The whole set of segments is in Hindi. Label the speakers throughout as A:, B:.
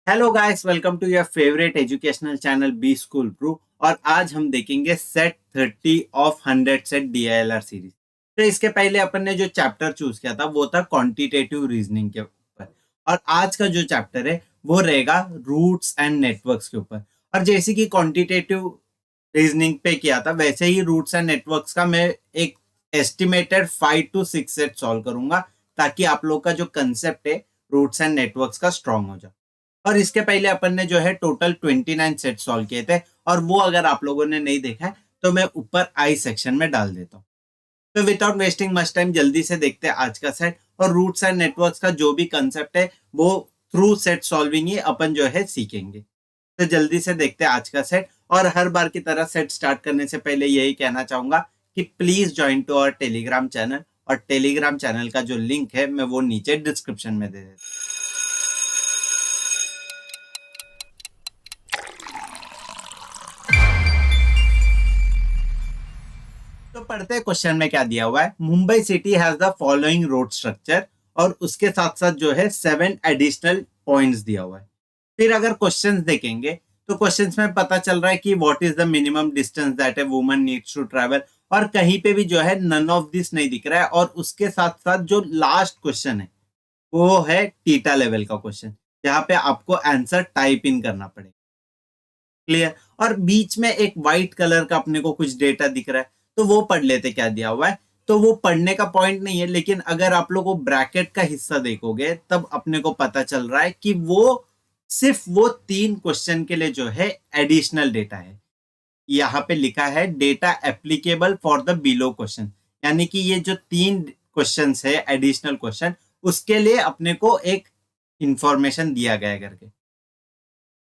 A: Hello guys, welcome to your favourite educational channel B school pru. और आज हम देखेंगे set 30 of 100 set DILR series. तो इसके पहले अपन ने जो चैप्टर चूज किया था वो था क्वांटिटेटिव रीजनिंग के ऊपर। और आज का जो चैप्टर है वो रहेगा रूट्स एंड नेटवर्क्स के ऊपर। और जैसे कि क्वांटिटेटिव रीजनिंग पे किया था वैसे ही रूट्स एंड नेटवर्क्स का मैं एक एस्टिमेटेड 5 to 6 सेट सॉल्व करूंगा, ताकि आप लोग का जो कंसेप्ट है रूट्स एंड नेटवर्क्स का स्ट्रांग हो जाए। और इसके पहले अपन ने जो है टोटल 29 सेट सॉल्व किए थे, और वो अगर आप लोगों ने नहीं देखा है तो मैं ऊपर आई सेक्शन में डाल देता हूँ। तो विदाउट वेस्टिंग मच टाइम जल्दी से देखते हैं आज का सेट। और रूट्स एंड नेटवर्क्स का जो भी कंसेप्ट है वो थ्रू सेट सॉल्विंग ही अपन जो है सीखेंगे। तो जल्दी से देखते हैं आज का सेट। और हर बार की तरह सेट स्टार्ट करने से पहले यही कहना चाहूंगा कि please join to our Telegram channel. और टेलीग्राम चैनल का जो लिंक है मैं वो नीचे डिस्क्रिप्शन में दे देता हूँ। तो पढ़ते हैं क्वेश्चन में क्या दिया हुआ है। Mumbai city has the following road structure, और उसके साथ साथ जो है 7 एडिशनल पॉइंट्स दिया हुआ है। फिर अगर क्वेश्चंस देखेंगे तो क्वेश्चंस में पता चल रहा है कि what is the minimum distance that a woman needs to travel. और कहीं पे भी जो है नन ऑफ दिस नहीं दिख रहा है। और उसके साथ साथ जो लास्ट क्वेश्चन है वो है टीटा लेवल का क्वेश्चन, जहाँ पे आपको आंसर टाइप इन करना पड़ेगा। क्लियर। और बीच में एक व्हाइट कलर का अपने को कुछ डेटा दिख रहा है, तो वो पढ़ लेते क्या दिया हुआ है। तो वो पढ़ने का पॉइंट नहीं है, लेकिन अगर आप लोग वो ब्रैकेट का हिस्सा देखोगे तब अपने को पता चल रहा है कि वो सिर्फ वो 3 क्वेश्चन के लिए जो है एडिशनल डेटा है। यहाँ पे लिखा है data applicable for the below question, यानी कि ये जो 3 क्वेश्चन है एडिशनल क्वेश्चन, उसके लिए अपने को एक इंफॉर्मेशन दिया गया है करके।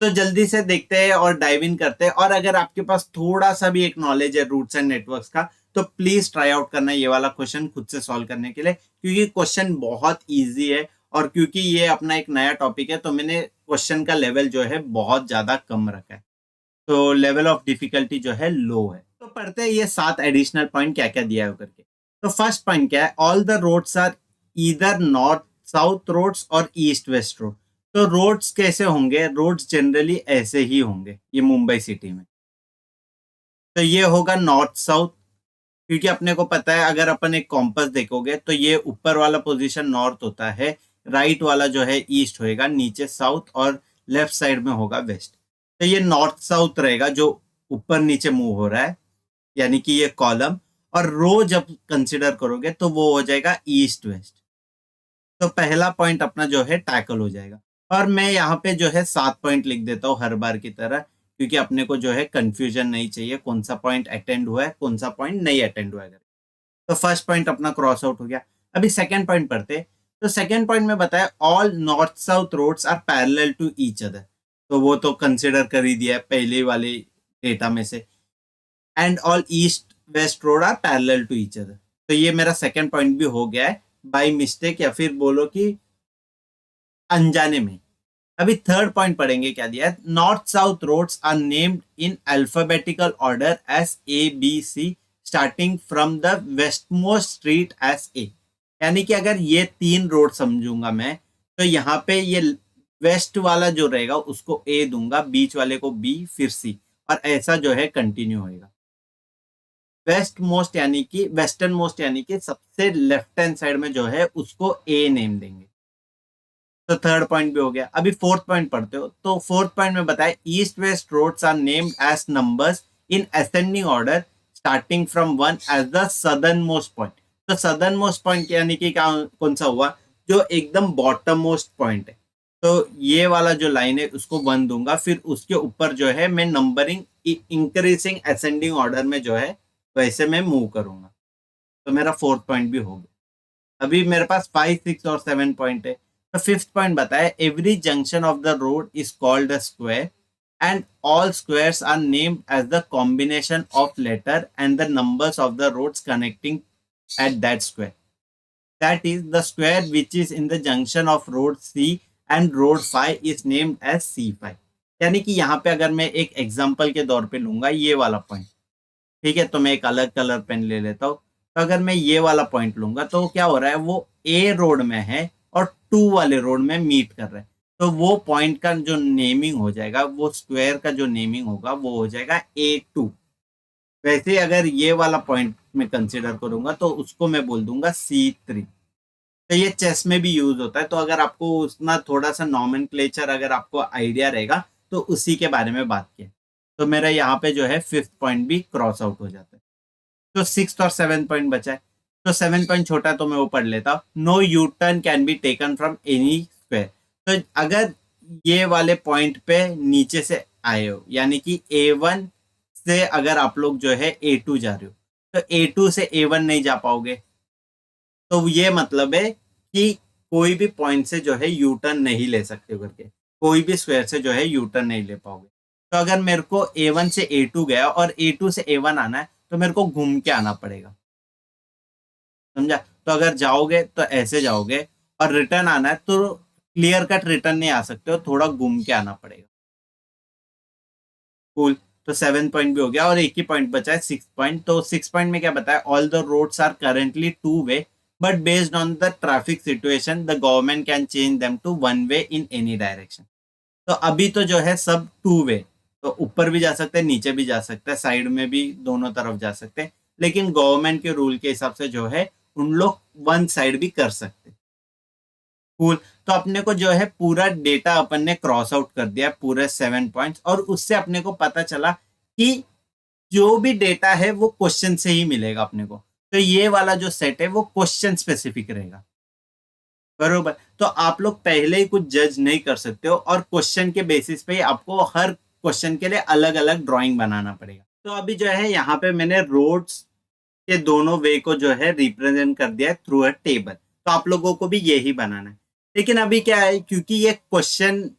A: तो जल्दी से देखते हैं और डाइव इन करते हैं। और अगर आपके पास थोड़ा सा भी एक नॉलेज है रूट्स एंड नेटवर्क्स का, तो प्लीज ट्राई आउट करना ये वाला क्वेश्चन खुद से सॉल्व करने के लिए, क्योंकि क्वेश्चन बहुत इजी है। और क्योंकि ये अपना एक नया टॉपिक है तो मैंने क्वेश्चन का लेवल जो है बहुत ज्यादा कम रखा है। तो लेवल ऑफ डिफिकल्टी जो है लो है। तो पढ़ते हैं ये 7 एडिशनल पॉइंट क्या क्या दिया है करके। तो फर्स्ट पॉइंट क्या है, all the roads are either north south roads और ईस्ट वेस्ट रोड। तो रोड्स कैसे होंगे, रोड्स जनरली ऐसे ही होंगे ये मुंबई सिटी में। तो ये होगा नॉर्थ साउथ, क्योंकि अपने को पता है अगर अपन एक कॉम्पस देखोगे तो ये ऊपर वाला पोजीशन नॉर्थ होता है, राइट वाला जो है ईस्ट होएगा, नीचे साउथ, और लेफ्ट साइड में होगा वेस्ट। तो ये नॉर्थ साउथ रहेगा जो ऊपर नीचे मूव हो रहा है, यानी कि ये कॉलम। और रो जब कंसिडर करोगे तो वो हो जाएगा ईस्ट वेस्ट। तो पहला पॉइंट अपना जो है टैकल हो जाएगा। और मैं यहाँ पे जो है 7 पॉइंट लिख देता हूँ हर बार की तरह, क्योंकि अपने को जो है कंफ्यूजन नहीं चाहिए कौन सा पॉइंट अटेंड हुआ है कौन सा पॉइंट नहीं अटेंड हुआ है। तो फर्स्ट पॉइंट अपना क्रॉस आउट हो गया। अभी सेकंड पॉइंट पढ़ते। तो सेकंड पॉइंट में बताया all north south roads are parallel to each other. तो वो तो कंसिडर कर ही दिया है पहले वाले डेटा में से। And all east west road are parallel to each other. तो ये मेरा सेकंड पॉइंट भी हो गया है बाय मिस्टेक, या फिर बोलो कि अनजाने में। अभी थर्ड पॉइंट पढ़ेंगे क्या दिया है। North south roads are named in alphabetical order as A B C, starting from the west most street as A. यानी कि अगर ये 3 रोड समझूंगा मैं, तो यहाँ पे ये वेस्ट वाला जो रहेगा उसको ए दूंगा, बीच वाले को बी, फिर सी, और ऐसा जो है कंटिन्यू होएगा। वेस्ट मोस्ट यानी कि वेस्टर्न मोस्ट यानी कि सबसे लेफ्ट हैंड साइड में जो है उसको ए नेम देंगे। तो थर्ड पॉइंट भी हो गया। अभी फोर्थ पॉइंट पढ़ते हो। तो फोर्थ पॉइंट में बताया east west roads are named as numbers in ascending order, starting from 1 as the southern most point. तो सदर्न मोस्ट पॉइंट यानी कि क्या, कौन सा हुआ, जो एकदम बॉटम मोस्ट पॉइंट है। तो ये वाला जो लाइन है उसको 1 दूंगा, फिर उसके ऊपर जो है मैं नंबरिंग इंक्रीजिंग असेंडिंग ऑर्डर में जो है वैसे मैं मूव करूंगा। तो मेरा फोर्थ पॉइंट भी हो गया। अभी मेरे पास 5, 6 और 7 पॉइंट है। तो फिफ्थ पॉइंट बताया every junction of the road is called a square, and all squares are named as the combination of letter and the numbers of the roads connecting at that square. That is the square which is in the junction of road C and road 5 is named as C5। यानी कि यहाँ पे अगर मैं एक एग्जाम्पल के तौर पे लूंगा ये वाला पॉइंट, ठीक है, तो मैं एक अलग कलर पेन ले लेता हूँ। तो अगर मैं ये वाला पॉइंट लूंगा तो क्या हो रहा है, वो ए रोड में है और 2 वाले रोड में मीट कर रहा है। तो वो पॉइंट का जो नेमिंग हो जाएगा, वो स्क्वायर का जो नेमिंग होगा वो हो जाएगा A2। वैसे अगर ये वाला पॉइंट में कंसिडर करूंगा तो उसको मैं बोल दूंगा C3। तो ये चेस में भी यूज होता है, तो अगर आपको उसना थोड़ा सा नॉमेनक्लेचर अगर आपको आइडिया रहेगा तो उसी के बारे में बात किया। तो मेरा यहाँ पे जो है फिफ्थ पॉइंट भी क्रॉस आउट हो जाता है। तो सिक्स और सेवन पॉइंट बचा है। तो सेवन पॉइंट छोटा तो मैं वो पढ़ लेता हूँ। No U turn can be taken from any square. तो अगर ये वाले पॉइंट पे नीचे से आए हो, यानी कि A1 से अगर आप लोग जो है A2 जा रहे हो, तो A2 से A1 नहीं जा पाओगे। तो ये मतलब है कि कोई भी पॉइंट से जो है यू टर्न नहीं ले सकते हो करके, कोई भी स्क्वायर से जो है यू टर्न नहीं ले पाओगे। तो अगर मेरे को A1 से A2 गया और A2 से A1 आना है तो मेरे को घूम के आना पड़ेगा, समझा। तो अगर जाओगे तो ऐसे जाओगे, और रिटर्न आना है तो क्लियर कट रिटर्न नहीं आ सकते हो, थोड़ा घूम के आना पड़ेगा। कूल। तो सेवन पॉइंट भी हो गया और एक ही पॉइंट बचा है, सिक्स पॉइंट। तो सिक्स पॉइंट में क्या बताया, all the roads are currently two way, but based on the traffic situation the government can change them to one way in any direction. तो अभी तो जो है सब टू वे, तो ऊपर भी जा सकते हैं, नीचे भी जा सकते हैं, साइड में भी दोनों तरफ जा सकते हैं। लेकिन गवर्नमेंट के रूल के हिसाब से जो है उन लोग वन साइड भी कर सकते। कूल। तो अपने को जो है पूरा डेटा अपन ने क्रॉस आउट कर दिया, पूरे सेवन पॉइंट्स, और उससे अपने को पता चला कि जो भी डेटा है वो क्वेश्चन से ही मिलेगा अपने को। तो ये वाला जो सेट है वो क्वेश्चन स्पेसिफिक रहेगा, बरोबर। तो आप लोग पहले ही कुछ जज नहीं कर सकते हो, और क्वेश्चन के बेसिस पे ही आपको हर क्वेश्चन के लिए अलग अलग ड्राइंग बनाना पड़ेगा। तो अभी जो है यहाँ पे मैंने रोड्स के दोनों वे को जो है रिप्रेजेंट कर दिया है थ्रू अ टेबल। तो आप लोगों को भी यही बनाना है। लेकिन अभी क्या है, क्योंकि ये क्वेश्चन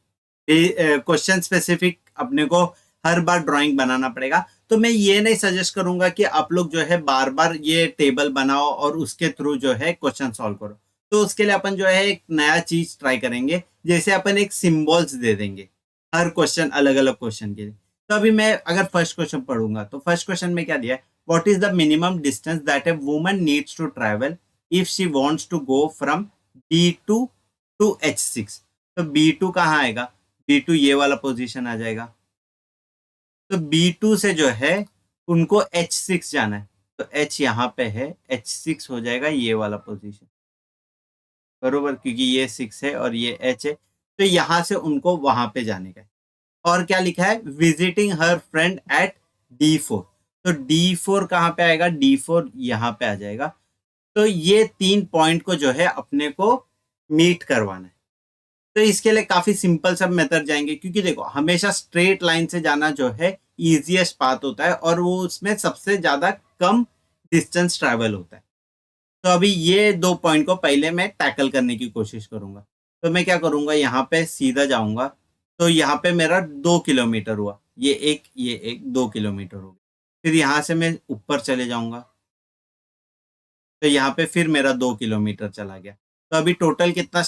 A: स्पेसिफिक अपने को हर बार ड्राइंग बनाना पड़ेगा, तो मैं ये नहीं सजेस्ट करूंगा कि आप लोग जो है बार बार ये टेबल बनाओ और उसके थ्रू जो है क्वेश्चन सॉल्व करो। तो उसके लिए अपन जो है एक नया चीज ट्राई करेंगे, जैसे अपन एक सिंबल्स दे देंगे हर क्वेश्चन, अलग अलग क्वेश्चन के लिए। तो अभी मैं अगर फर्स्ट क्वेश्चन पढ़ूंगा तो फर्स्ट क्वेश्चन में क्या दिया है, what is the minimum distance that a woman needs to travel if she wants to go from B2 to H6। तो B2 कहाँ आएगा, B2 ये वाला पोजीशन आ जाएगा। तो B2 से जो है उनको H6 जाना है, तो H यहाँ पे है, H6 हो जाएगा ये वाला पोजीशन, बरोबर, क्योंकि ये 6 है और ये H है। तो यहाँ से उनको वहां पे जाने का है। और क्या लिखा है, visiting her friend at D4। तो D4 कहाँ पे आएगा, D4 यहाँ पे आ जाएगा। तो ये तीन पॉइंट को जो है अपने को मीट करवाना है। तो इसके लिए काफी सिंपल सब मेथड जाएंगे, क्योंकि देखो हमेशा स्ट्रेट लाइन से जाना जो है इजीएस्ट पाथ होता है, और वो उसमें सबसे ज्यादा कम डिस्टेंस ट्रैवल होता है। तो अभी ये दो पॉइंट को पहले मैं टैकल करने की कोशिश करूंगा। तो मैं क्या करूंगा, यहाँ पे सीधा जाऊंगा। तो यहाँ पे मेरा 2 किलोमीटर हुआ, ये एक 2 किलोमीटर हो गया। फिर यहाँ से मैं ऊपर चले जाऊंगा, तो यहाँ पे फिर मेरा 2 किलोमीटर चला गया। तो अभी टोटल कितना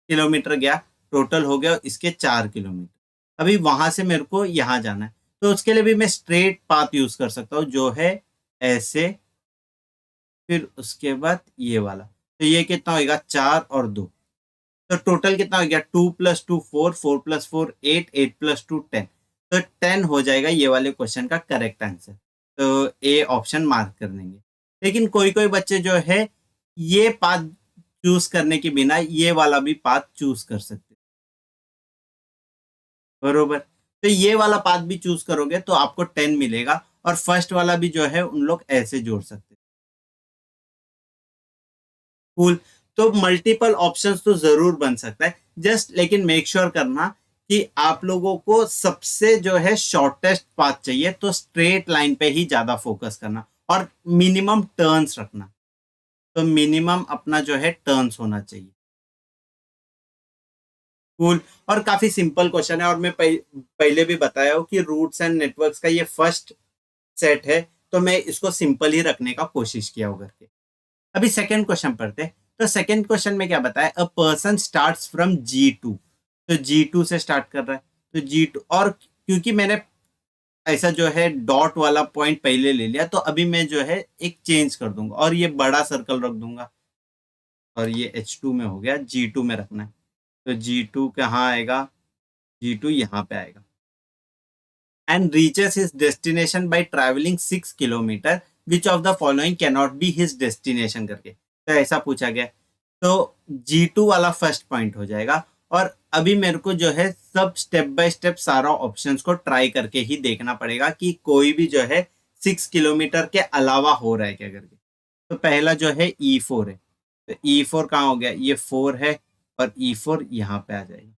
A: किलोमीटर गया, टोटल हो गया इसके 4 किलोमीटर। अभी वहां से मेरे को यहाँ जाना है, तो उसके लिए भी मैं स्ट्रेट पाथ यूज कर सकता हूँ, जो है ऐसे, फिर उसके बाद ये वाला। तो ये कितना होगा, 4 और 2। तो टोटल कितना हो गया, 2+2 4, 4+4 8, 8+2 10। तो 10 हो जाएगा ये वाले क्वेश्चन का करेक्ट आंसर। तो ए ऑप्शन मार्क कर देंगे। लेकिन कोई कोई बच्चे जो है ये पाथ चूज करने के बिना ये वाला भी पाथ चूज कर सकते, बरोबर। तो ये वाला पाथ भी चूज करोगे तो आपको 10 मिलेगा, और फर्स्ट वाला भी जो है उन लोग ऐसे जोड़ सकते। कूल। तो मल्टीपल ऑप्शंस तो जरूर बन सकता है, जस्ट लेकिन मेक श्योर करना कि आप लोगों को सबसे जो है शॉर्टेस्ट पाथ चाहिए, तो स्ट्रेट लाइन पे ही ज्यादा फोकस करना, और मिनिमम टर्न्स रखना। तो मिनिमम अपना जो है टर्न्स होना चाहिए। कूल। और काफी सिंपल क्वेश्चन है, और मैं पहले भी बताया हूँ कि रूट्स एंड नेटवर्क्स का ये फर्स्ट सेट है, तो मैं इसको सिंपल ही रखने का कोशिश किया हो करके। अभी सेकंड क्वेश्चन पढ़ते हैं। तो सेकंड क्वेश्चन में क्या बताया, a person starts from G2। तो G2 से स्टार्ट कर रहा है, तो G2, और क्योंकि मैंने ऐसा जो है डॉट वाला पॉइंट पहले ले लिया, तो अभी मैं जो है एक चेंज कर दूंगा और ये बड़ा सर्कल रख दूंगा, और ये H2 में हो गया, G2 में रखना है। तो G2 कहाँ आएगा, G2 यहाँ पे आएगा। And reaches his destination bye travelling 6 kilometre, which of the following can not be his destination करके, तो ऐसा पूछा गया। तो G2 वाला फर्स्ट पॉइंट हो जाएगा। और अभी मेरे को जो है सब स्टेप बाय स्टेप सारा ऑप्शंस को ट्राई करके ही देखना पड़ेगा कि कोई भी जो है 6 किलोमीटर के अलावा हो रहा है क्या करके। तो पहला जो है E4 है, तो E4 कहाँ हो गया, ये 4 है और E4 यहाँ पे आ जाएगा।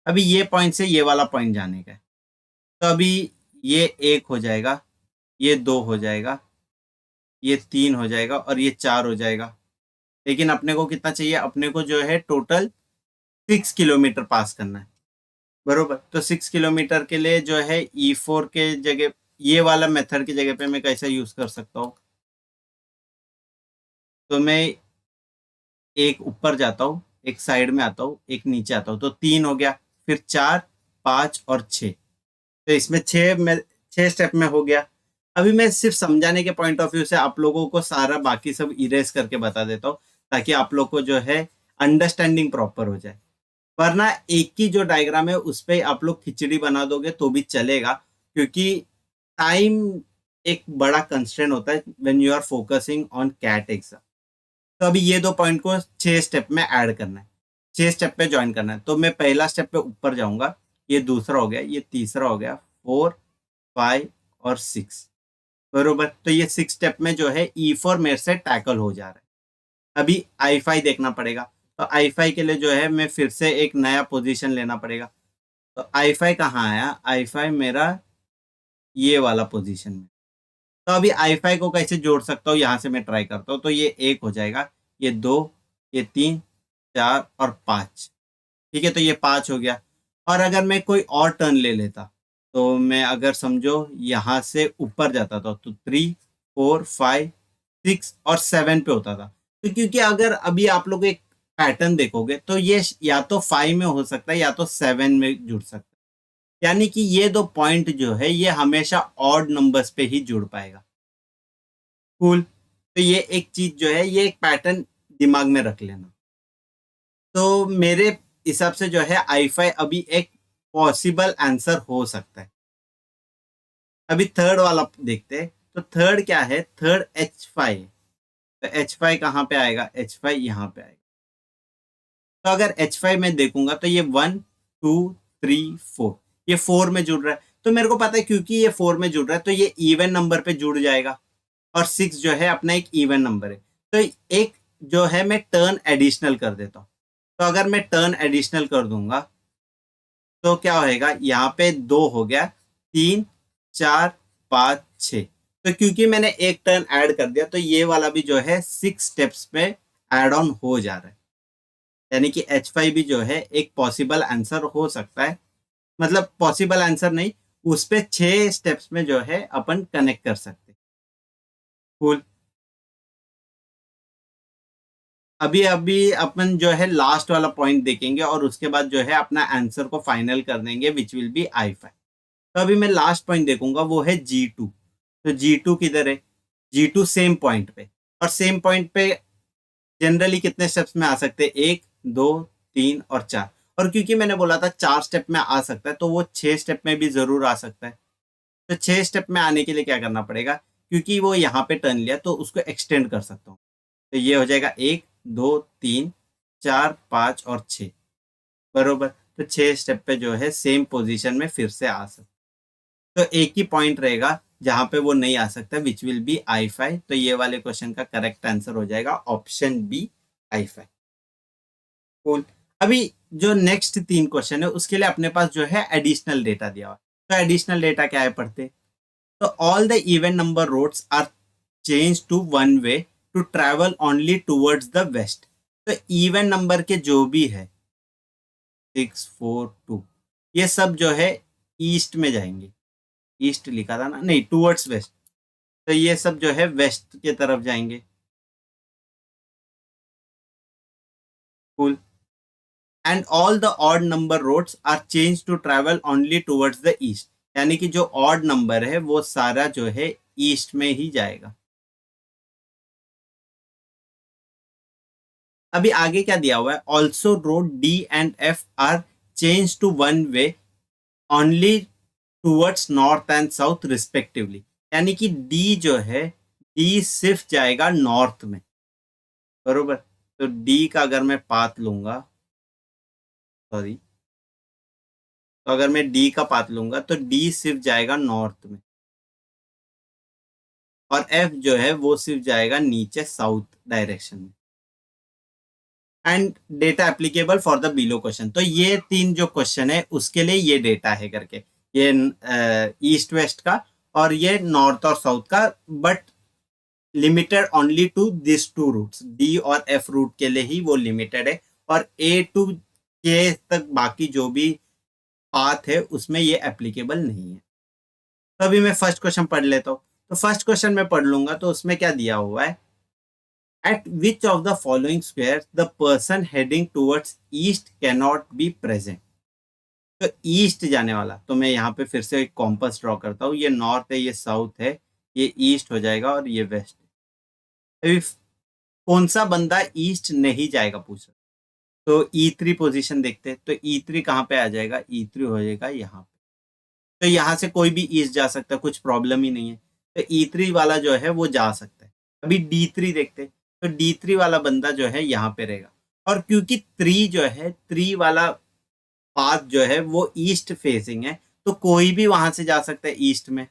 A: अभी ये पॉइंट से ये वाला पॉइंट जाने का है, तो अभी ये 1 हो जाएगा, ये 2 हो जाएगा, ये 3 हो जाएगा और ये 4 हो जाएगा। लेकिन अपने को कितना चाहिए, अपने को जो है टोटल 6 किलोमीटर पास करना है, बरोबर। तो 6 किलोमीटर के लिए जो है E4 के जगह, ये वाला मेथड की जगह पे मैं कैसे यूज कर सकता हूँ, तो मैं एक ऊपर जाता हूँ, एक साइड में आता हूँ, एक नीचे आता हूँ, तो 3 हो गया, फिर 4, 5 और 6। तो इसमें 6 स्टेप में हो गया। अभी मैं सिर्फ समझाने के पॉइंट ऑफ व्यू से आप लोगों को सारा बाकी सब इरेज करके बता देता हूँ, ताकि आप लोग को जो है अंडरस्टैंडिंग प्रॉपर हो जाए। वरना एक की जो डायग्राम है उस पर आप लोग खिचड़ी बना दोगे तो भी चलेगा, क्योंकि टाइम एक बड़ा कंस्ट्रेंट होता है when you are focusing on CAT exam. तो अभी ये 2 पॉइंट को 6 स्टेप में ऐड करना है, 6 स्टेप पे ज्वाइन करना है। तो मैं पहला स्टेप पे ऊपर जाऊंगा, ये दूसरा हो गया, ये तीसरा हो गया, 4, 5 और 6, बरोबर। तो ये 6 स्टेप में जो है E4 मेरे से टैकल हो जा रहा है। अभी I5 देखना पड़ेगा, तो I5 के लिए जो है मैं फिर से एक नया पोजीशन लेना पड़ेगा। तो I5 कहाँ आया, I5 मेरा ये वाला पोजीशन में। तो अभी I5 को कैसे जोड़ सकता हूँ, यहाँ से मैं ट्राई करता हूँ। तो ये 1 हो जाएगा, ये 2, ये 3, 4 और 5, ठीक है। तो ये 5 हो गया। और अगर मैं कोई और टर्न ले लेता, तो मैं अगर समझो यहाँ से ऊपर जाता था, तो 3, 4, 5, 6 और 7 पे होता था। तो क्योंकि अगर अभी आप लोग एक पैटर्न देखोगे, तो ये या तो 5 में हो सकता है या तो 7 में जुड़ सकता है। यानी कि ये 2 पॉइंट जो है ये हमेशा ऑड नंबर्स पे ही जुड़ पाएगा। कूल। तो ये एक चीज जो है, ये एक पैटर्न दिमाग में रख लेना। तो मेरे हिसाब से जो है I5 अभी एक पॉसिबल आंसर हो सकता है। अभी थर्ड वाला देखते हैं। तो थर्ड क्या है, थर्ड H5 है। तो H5 कहाँ पे आएगा, H5 यहाँ पे आएगा। तो अगर H5 में देखूंगा तो ये 1, 2, 3, 4, ये 4 में जुड़ रहा है। तो मेरे को पता है क्योंकि ये 4 में जुड़ रहा है तो ये इवन नंबर पे जुड़ जाएगा, और 6 जो है अपना एक इवन नंबर है। तो एक जो है मैं टर्न एडिशनल कर देता हूँ। तो अगर मैं टर्न एडिशनल कर दूंगा तो क्या होएगा, यहाँ पे 2 हो गया, 3, 4, 5, 6। तो क्योंकि मैंने एक टर्न ऐड कर दिया, तो ये वाला भी जो है 6 स्टेप्स में ऐड ऑन हो जा रहा है। यानी कि H5 भी जो है एक पॉसिबल आंसर हो सकता है। मतलब पॉसिबल आंसर नहीं, उस पे 6 स्टेप्स में जो है अपन कनेक्ट कर सकते हैं। कूल। अभी अभी अपन जो है लास्ट वाला पॉइंट देखेंगे और उसके बाद जो है अपना आंसर को फाइनल कर देंगे, विच विल बी I5। तो अभी मैं लास्ट पॉइंट देखूंगा, वो है G2। तो G2 किधर है, G2 सेम पॉइंट पे। और सेम पॉइंट पे जनरली कितने स्टेप्स में आ सकते हैं, 1, 2, 3 और 4। और क्योंकि मैंने बोला था 4 स्टेप में आ सकता है, तो वो 6 स्टेप में भी जरूर आ सकता है। तो 6 स्टेप में आने के लिए क्या करना पड़ेगा, क्योंकि वो यहाँ पे टर्न लिया तो उसको एक्सटेंड कर सकता हूँ। तो ये हो जाएगा 1, 2, 3, 4, 5 और 6, बरोबर। तो 6 स्टेप पे जो है सेम पोजीशन में फिर से आ सकता। तो एक ही पॉइंट रहेगा जहां पे वो नहीं आ सकता, विच विल बी I5। तो ये वाले क्वेश्चन का करेक्ट आंसर हो जाएगा ऑप्शन बी, I5। कूल। अभी जो नेक्स्ट 3 क्वेश्चन है उसके लिए अपने पास जो है एडिशनल डेटा दिया हुआ है। तो एडिशनल डेटा क्या है पढ़ते। तो all the even number roads are change to one way to travel only towards the west. तो इवन नंबर के जो भी है 6, 4, 2, ये सब जो है ईस्ट में जाएंगे। ईस्ट लिखा था ना, नहीं, टूवर्ड्स वेस्ट। तो ये सब जो है वेस्ट के तरफ जाएंगे। Cool. And all the odd number roads are change to travel only towards the east. यानी कि जो ऑड नंबर है वो सारा जो है ईस्ट में ही जाएगा। अभी आगे क्या दिया हुआ है, also road D and F are change to one way only towards north and south respectively. यानी कि डी जो है, डी सिर्फ जाएगा नॉर्थ में, बरोबर। तो डी का अगर मैं पाथ लूंगा, सॉरी, तो अगर मैं डी का पाथ लूंगा तो डी सिर्फ जाएगा नॉर्थ में, और एफ जो है वो सिर्फ जाएगा नीचे साउथ डायरेक्शन में। And data applicable for the below question. तो ये तीन जो क्वेश्चन है उसके लिए ये डेटा है करके, ये ईस्ट वेस्ट का और ये नॉर्थ और साउथ का, but limited only to this two routes, D और एफ रूट के लिए ही वो लिमिटेड है, और ए टू के तक बाकी जो भी पाथ है उसमें ये एप्लीकेबल नहीं है। तो अभी मैं फर्स्ट क्वेश्चन पढ़ लेता हूँ। तो फर्स्ट क्वेश्चन में पढ़ लूंगा, तो उसमें क्या दिया हुआ है, eight which of the following square the person heading towards east can not be present. तो ईस्ट जाने वाला, तो मैं यहाँ पे फिर से एक कॉम्पस ड्रॉ करता हूँ, ये नॉर्थ है, ये साउथ है, ये ईस्ट हो जाएगा और ये वेस्ट है। अभी कौन सा बंदा ईस्ट नहीं जाएगा पूछ रहा, तो E3 पोजीशन देखते हैं। तो E3 कहाँ पे आ जाएगा, E3 हो जाएगा यहाँ पे। तो यहाँ से कोई भी ईस्ट जा सकता है, कुछ प्रॉब्लम ही नहीं है। तो E3 वाला जो है वो जा सकता है। अभी D3 देखते हैं, तो D3 वाला बंदा जो है यहाँ पे रहेगा, और क्योंकि 3 जो है, 3 वाला पाथ जो है वो ईस्ट फेसिंग है, तो कोई भी वहां से जा सकता है ईस्ट में।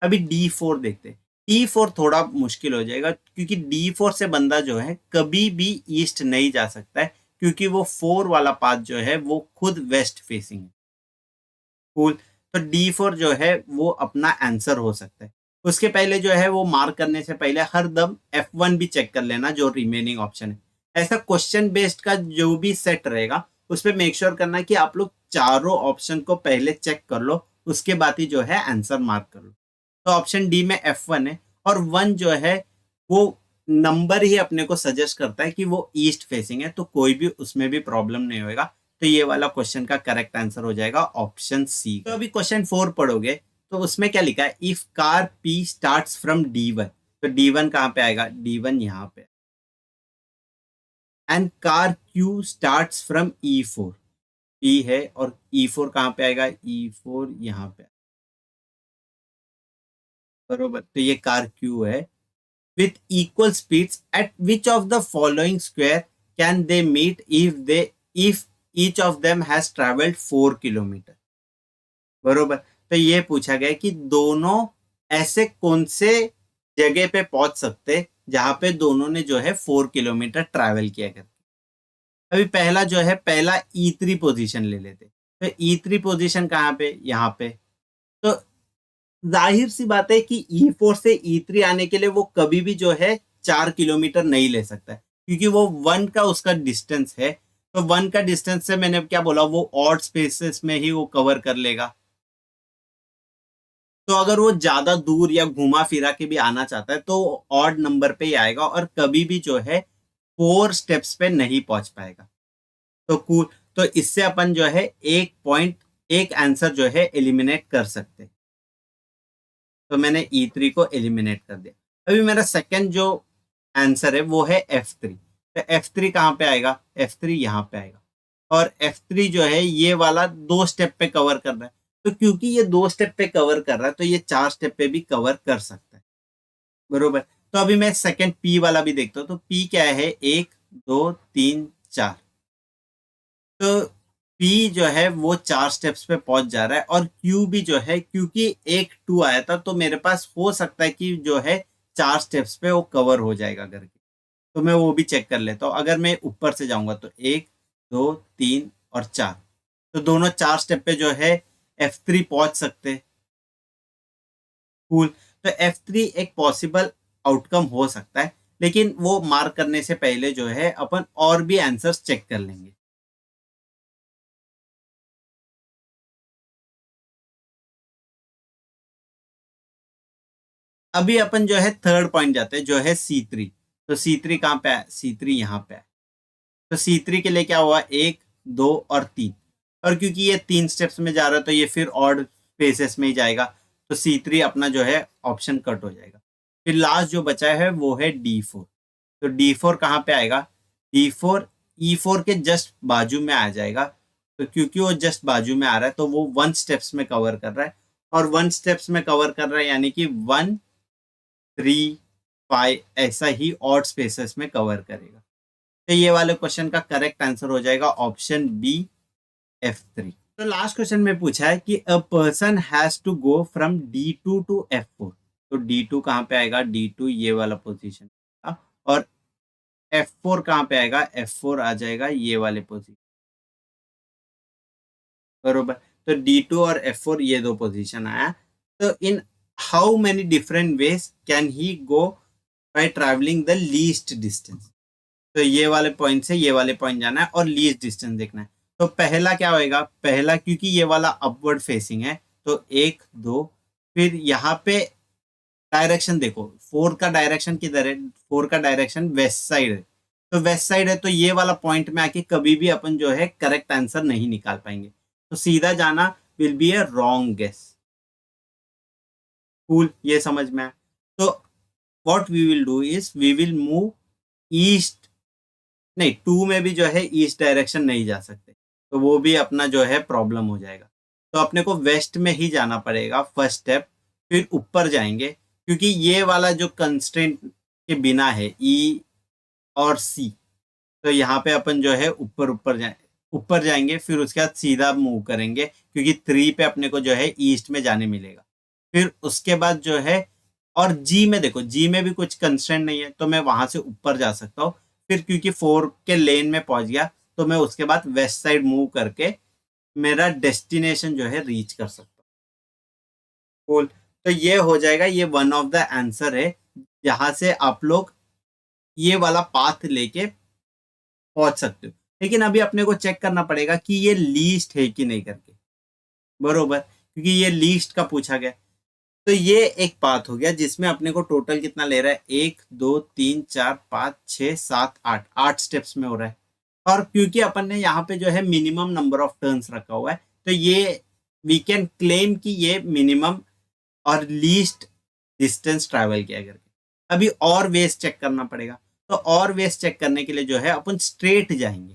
A: अभी D4 देखते हैं। D4 थोड़ा मुश्किल हो जाएगा, क्योंकि D4 से बंदा जो है कभी भी ईस्ट नहीं जा सकता है, क्योंकि वो 4 वाला पाथ जो है वो खुद वेस्ट फेसिंग है। कूल। तो D4 जो है वो अपना आंसर हो सकता है। उसके पहले जो है वो मार्क करने से पहले हर दम F1 भी चेक कर लेना, जो रिमेनिंग ऑप्शन है। ऐसा क्वेश्चन बेस्ड का जो भी सेट रहेगा उस पर मेक श्योर करना कि आप लोग चारों ऑप्शन को पहले चेक कर लो, उसके बाद ही जो है आंसर मार्क कर लो। तो ऑप्शन डी में F1 है, और 1 जो है वो नंबर ही अपने को सजेस्ट करता है कि वो ईस्ट फेसिंग है, तो कोई भी उसमें भी प्रॉब्लम नहीं होगा। तो ये वाला क्वेश्चन का करेक्ट आंसर हो जाएगा ऑप्शन सी। तो अभी क्वेश्चन 4 पढ़ोगे तो उसमें क्या लिखा है, if car P starts from D1, तो D1 कहाँ पे आएगा, D1 यहाँ पे, and car Q starts from E4, P है, और E4 कहाँ पे आएगा, E4 यहाँ पे, बरोबर। तो ये कार Q है। with equal speeds at which of the following square can they meet if each of them has traveled 4 kilometre, बरोबर। तो ये पूछा गया कि दोनों ऐसे कौन से जगह पे पहुंच सकते जहां पे दोनों ने जो है 4 किलोमीटर ट्रैवल किया करते। अभी पहला जो है, पहला E3 पोजीशन ले लेते। तो E3 पोजीशन कहाँ पे, यहाँ पे। तो जाहिर सी बात है कि E4 से E3 आने के लिए वो कभी भी जो है 4 किलोमीटर नहीं ले सकता है, क्योंकि वो 1 का उसका डिस्टेंस है। तो 1 का डिस्टेंस से मैंने क्या बोला, वो ऑड स्पेसेस में ही वो कवर कर लेगा। तो अगर वो ज्यादा दूर या घुमा फिरा के भी आना चाहता है तो ऑड नंबर पे ही आएगा, और कभी भी जो है 4 स्टेप्स पे नहीं पहुंच पाएगा। तो कूल। तो इससे अपन जो है एक आंसर जो है एलिमिनेट कर सकते हैं। तो मैंने E3 को एलिमिनेट कर दिया। अभी मेरा सेकंड जो आंसर है वो है F3। तो F3 कहाँ पे आएगा, F3 यहाँ पे आएगा, और F3 जो है ये वाला 2 स्टेप पे कवर कर रहा है। तो क्योंकि ये 2 स्टेप पे कवर कर रहा है तो ये 4 स्टेप पे भी कवर कर सकता है, बरोबर। तो अभी मैं सेकंड P वाला भी देखता हूँ। तो P क्या है, 1 2 3 4। तो P जो है वो 4 स्टेप्स पे पहुंच जा रहा है, और Q भी जो है, क्योंकि एक 2 आया था तो मेरे पास हो सकता है कि जो है 4 स्टेप्स पे वो कवर हो जाएगा करके। तो मैं वो भी चेक कर लेता हूँ। अगर मैं ऊपर से जाऊंगा तो 1 2 3 और 4, तो दोनों 4 स्टेप पे जो है F3 पहुंच सकते हैं। कूल। तो F3 एक पॉसिबल आउटकम हो सकता है, लेकिन वो मार्क करने से पहले जो है अपन और भी आंसर्स चेक कर लेंगे। अभी अपन जो है थर्ड पॉइंट जाते हैं, जो है C3। तो C3 कहाँ पे है, C3 यहाँ पे है। तो C3 के लिए क्या हुआ, 1 2 और 3, और क्योंकि ये 3 स्टेप्स में जा रहा है तो ये फिर ऑड स्पेसेस में ही जाएगा। तो C3 अपना जो है ऑप्शन कट हो जाएगा। फिर लास्ट जो बचा है वो है D4। तो D4 कहाँ पे आएगा, D4 E4 के जस्ट बाजू में आ जाएगा, तो क्योंकि वो जस्ट बाजू में आ रहा है तो वो 1 स्टेप्स में कवर कर रहा है, और 1 स्टेप्स में कवर कर रहा है यानी कि 1 3 5 ऐसा ही ऑड स्पेसेस में कवर करेगा। तो ये वाले क्वेश्चन का करेक्ट आंसर हो जाएगा ऑप्शन बी F3। तो लास्ट क्वेश्चन में पूछा है कि a person has to go from D2 to F4। तो D2 कहाँ पे आएगा, D2 ये वाला पोजीशन, और F4 कहाँ पे आएगा, F4 आ जाएगा ये वाले पोजीशन, बरोबर। तो D2 और F4 ये दो पोजीशन आया। तो in how many different ways can he go bye travelling the least distance. तो ये वाले पॉइंट से ये वाले पॉइंट जाना है और लीस्ट डिस्टेंस देखना है। तो पहला क्या होएगा, पहला क्योंकि ये वाला अपवर्ड फेसिंग है तो 1 2, फिर यहाँ पे डायरेक्शन देखो, 4 का डायरेक्शन किधर है, 4 का डायरेक्शन वेस्ट साइड है, तो वेस्ट साइड है, तो ये वाला पॉइंट में आके कभी भी अपन जो है करेक्ट आंसर नहीं निकाल पाएंगे, तो सीधा जाना will be a wrong guess. Cool, ये समझ में आया। तो what we will do is we will move east, नहीं 2 में भी जो है ईस्ट डायरेक्शन नहीं जा सकते, तो वो भी अपना जो है प्रॉब्लम हो जाएगा। तो अपने को वेस्ट में ही जाना पड़ेगा फर्स्ट स्टेप, फिर ऊपर जाएंगे क्योंकि ये वाला जो कंस्ट्रेंट के बिना है ई और सी, तो यहाँ पे अपन जो है ऊपर जाएंगे, फिर उसके बाद सीधा मूव करेंगे क्योंकि 3 पे अपने को जो है ईस्ट में जाने मिलेगा। फिर उसके बाद जो है, और जी में देखो, जी में भी कुछ कंस्ट्रेंट नहीं है तो मैं वहां से ऊपर जा सकता हूँ। फिर क्योंकि 4 के लेन में पहुंच गया तो मैं उसके बाद वेस्ट साइड मूव करके मेरा डेस्टिनेशन जो है रीच कर सकता हूँ। कूल, तो ये हो जाएगा, ये वन ऑफ द आंसर है जहां से आप लोग ये वाला पाथ लेके पहुंच सकते हो। लेकिन अभी अपने को चेक करना पड़ेगा कि ये लीस्ट है कि नहीं करके, बरोबर, क्योंकि ये लीस्ट का पूछा गया। तो ये एक पाथ हो गया जिसमें अपने को टोटल कितना ले रहा है, 1 2 3 4 5 6 7 8 स्टेप्स में हो रहा है। और क्योंकि अपन ने यहाँ पे जो है मिनिमम नंबर ऑफ टर्न्स रखा हुआ है, तो ये वी कैन क्लेम कि ये मिनिमम और लीस्ट डिस्टेंस ट्रैवल किया करके। अभी और वेज चेक करना पड़ेगा, तो और वेज चेक करने के लिए जो है अपन स्ट्रेट जाएंगे,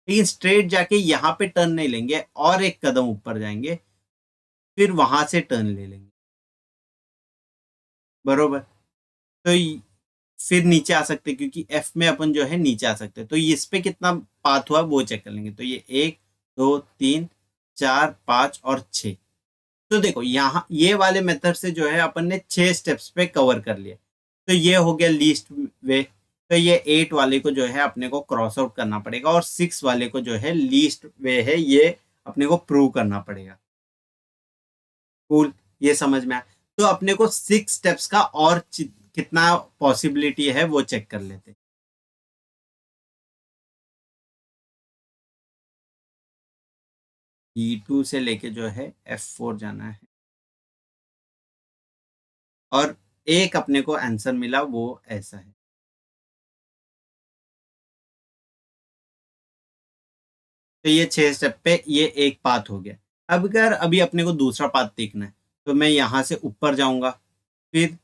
A: लेकिन स्ट्रेट जाके यहाँ पे टर्न नहीं लेंगे और एक कदम ऊपर जाएंगे, फिर वहां से टर्न ले लेंगे, बरोबर। तो फिर नीचे आ सकते क्योंकि एफ में अपन जो है नीचे आ सकते, तो इस पे कितना पाथ हुआ वो चेक कर लेंगे। तो ये 1 2 3 4 5 और 6। तो देखो यहाँ ये वाले मेथड से जो है अपन ने 6 स्टेप्स पे कवर कर लिया, तो ये हो गया लीस्ट वे। तो ये 8 वाले को जो है अपने को क्रॉस आउट करना पड़ेगा और 6 वाले को जो है लीस्ट वे है ये अपने को प्रूव करना पड़ेगा। कूल, ये समझ में आया। तो अपने को 6 स्टेप्स का और कितना पॉसिबिलिटी है वो चेक कर लेते। D2 से लेके जो है F4 जाना है, और एक अपने को आंसर मिला वो ऐसा है। तो ये 6 स्टेप पे ये एक पाथ हो गया। अब अगर अभी अपने को दूसरा पाथ देखना है तो मैं यहाँ से ऊपर जाऊंगा, फिर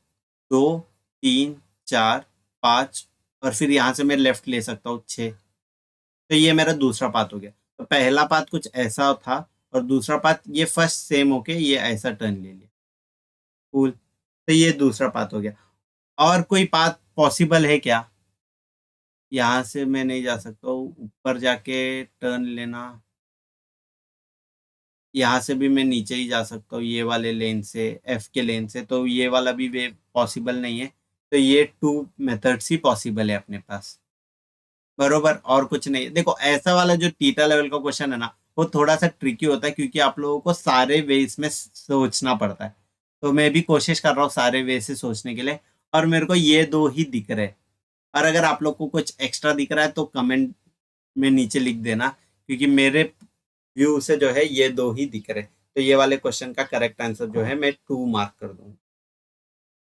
A: 2 3 4 5, और फिर यहाँ से मैं लेफ्ट ले सकता हूँ 6। तो ये मेरा दूसरा पाथ हो गया। तो पहला पाथ कुछ ऐसा था और दूसरा पाथ ये फर्स्ट सेम होके ये ऐसा टर्न ले लिया। कूल, तो ये दूसरा पाथ हो गया। और कोई पाथ पॉसिबल है क्या, यहाँ से मैं नहीं जा सकता हूँ, ऊपर जाके टर्न लेना, यहाँ से भी मैं नीचे ही जा सकता हूँ ये वाले लेन से, एफ के लेन से, तो ये वाला भी वे पॉसिबल नहीं है। तो ये 2 मेथड्स ही पॉसिबल है अपने पास, बरोबर, और कुछ नहीं है। देखो ऐसा वाला जो टीटा लेवल का क्वेश्चन है ना, वो थोड़ा सा ट्रिकी होता है क्योंकि आप लोगों को सारे वे इसमें सोचना पड़ता है। तो मैं भी कोशिश कर रहा हूँ सारे वे से सोचने के लिए, और मेरे को ये दो ही दिख रहे हैं। और अगर आप लोग को कुछ एक्स्ट्रा दिख रहा है तो कमेंट में नीचे लिख देना, क्योंकि मेरे व्यू से जो है ये दो ही दिख रहे। तो ये वाले क्वेश्चन का करेक्ट आंसर जो है मैं 2 मार्क कर दूंगा।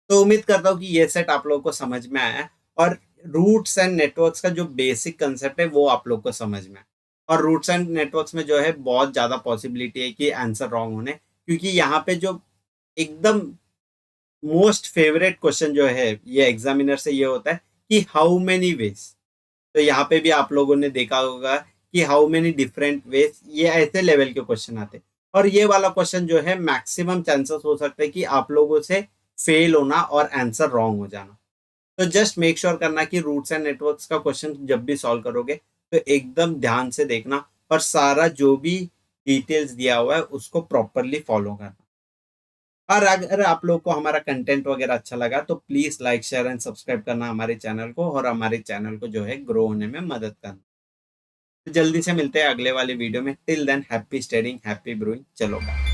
A: तो उम्मीद करता हूँ कि ये सेट आप लोगों को समझ में आया है, और रूट्स एंड नेटवर्क्स का जो बेसिक कंसेप्ट है वो आप लोग को समझ में आया। और रूट्स एंड नेटवर्क्स में जो है बहुत ज़्यादा पॉसिबिलिटी है कि आंसर रॉन्ग होने, क्योंकि यहाँ पे जो एकदम मोस्ट फेवरेट क्वेश्चन जो है ये एग्जामिनर से ये होता है कि हाउ मेनी वेज, तो यहाँ पे भी आप लोगों ने देखा होगा कि हाउ मेनी डिफरेंट वेज, ये ऐसे लेवल के क्वेश्चन आते हैं। और ये वाला क्वेश्चन जो है मैक्सिमम चांसेस हो सकते हैं कि आप लोगों से फेल होना और आंसर रॉन्ग हो जाना। तो जस्ट मेक श्योर करना कि रूट्स एंड नेटवर्क्स का क्वेश्चन जब भी सॉल्व करोगे तो एकदम ध्यान से देखना और सारा जो भी डिटेल्स दिया हुआ है उसको प्रॉपरली फॉलो करना। और अगर आप लोग को हमारा कंटेंट वगैरह अच्छा लगा तो please like share and subscribe करना हमारे चैनल को, और हमारे चैनल को जो है ग्रो होने में मदद करना। तो जल्दी से मिलते हैं अगले वाले वीडियो में। Till than happy studying, happy brewing. चलो बाय।